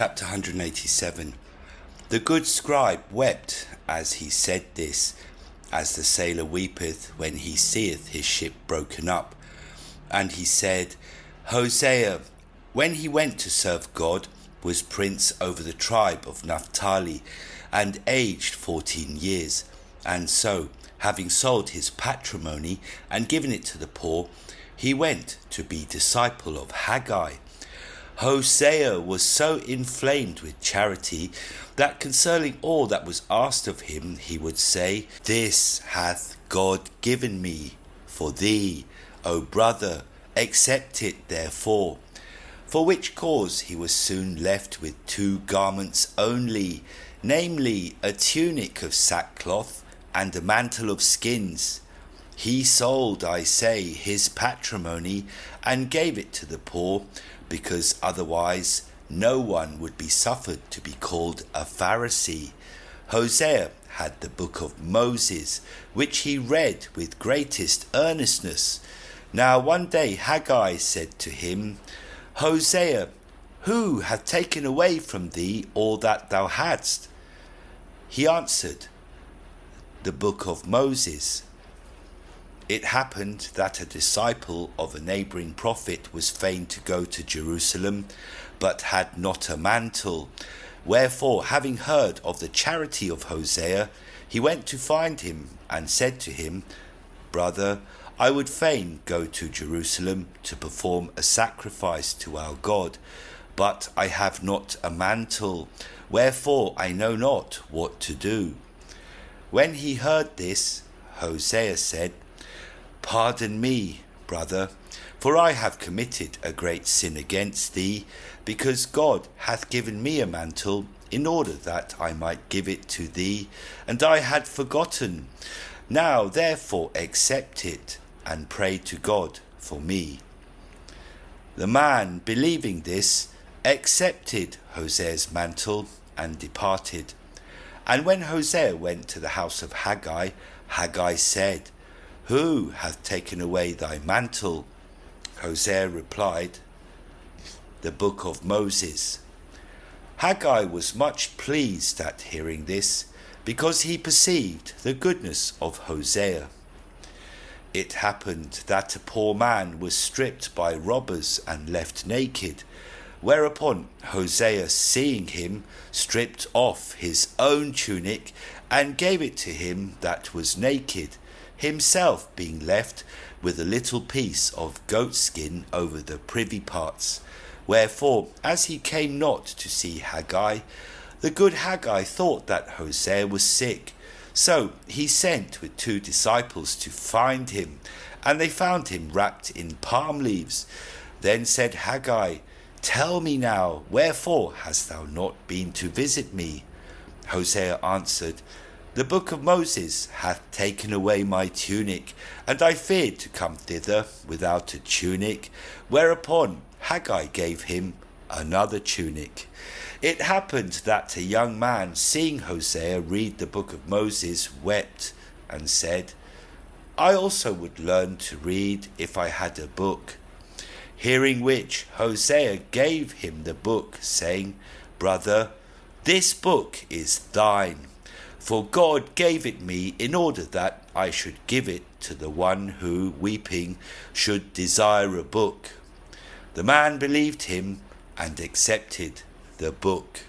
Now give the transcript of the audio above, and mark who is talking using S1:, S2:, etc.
S1: Chapter 187. The good scribe wept as he said this, as the sailor weepeth when he seeth his ship broken up. And he said, Hosea, when he went to serve God, was prince over the tribe of Naphtali, and aged 14 years. And so, having sold his patrimony and given it to the poor, he went to be disciple of Haggai. Hosea was so inflamed with charity that concerning all that was asked of him, he would say, This hath God given me for thee, O brother, accept it therefore. For which cause he was soon left with 2 garments only, namely a tunic of sackcloth and a mantle of skins. He sold, I say, his patrimony and gave it to the poor, because otherwise no one would be suffered to be called a Pharisee. Hosea had the book of Moses, which he read with greatest earnestness. Now one day Haggai said to him, Hosea, who hath taken away from thee all that thou hadst? He answered, The book of Moses. It happened that a disciple of a neighbouring prophet was fain to go to Jerusalem, but had not a mantle. Wherefore, having heard of the charity of Hosea, he went to find him, and said to him, Brother, I would fain go to Jerusalem to perform a sacrifice to our God, but I have not a mantle, wherefore I know not what to do. When he heard this, Hosea said, Pardon me, brother, for I have committed a great sin against thee, because God hath given me a mantle, in order that I might give it to thee, and I had forgotten. Now therefore accept it, and pray to God for me. The man, believing this, accepted Hosea's mantle, and departed. And when Hosea went to the house of Haggai, Haggai said, Who hath taken away thy mantle? Hosea replied, The book of Moses. Haggai was much pleased at hearing this, because he perceived the goodness of Hosea. It happened that a poor man was stripped by robbers and left naked, whereupon Hosea, seeing him, stripped off his own tunic and gave it to him that was naked, himself being left with a little piece of goat skin over the privy parts. Wherefore, as he came not to see Haggai, the good Haggai thought that Hosea was sick. So he sent with 2 disciples to find him, and they found him wrapped in palm leaves. Then said Haggai, Tell me now, wherefore hast thou not been to visit me? Hosea answered, The book of Moses hath taken away my tunic, and I feared to come thither without a tunic. Whereupon Haggai gave him another tunic. It happened that a young man, seeing Hosea read the book of Moses, wept and said, I also would learn to read if I had a book. Hearing which, Hosea gave him the book, saying, Brother, this book is thine, for God gave it me in order that I should give it to the one who, weeping, should desire a book. The man believed him and accepted the book.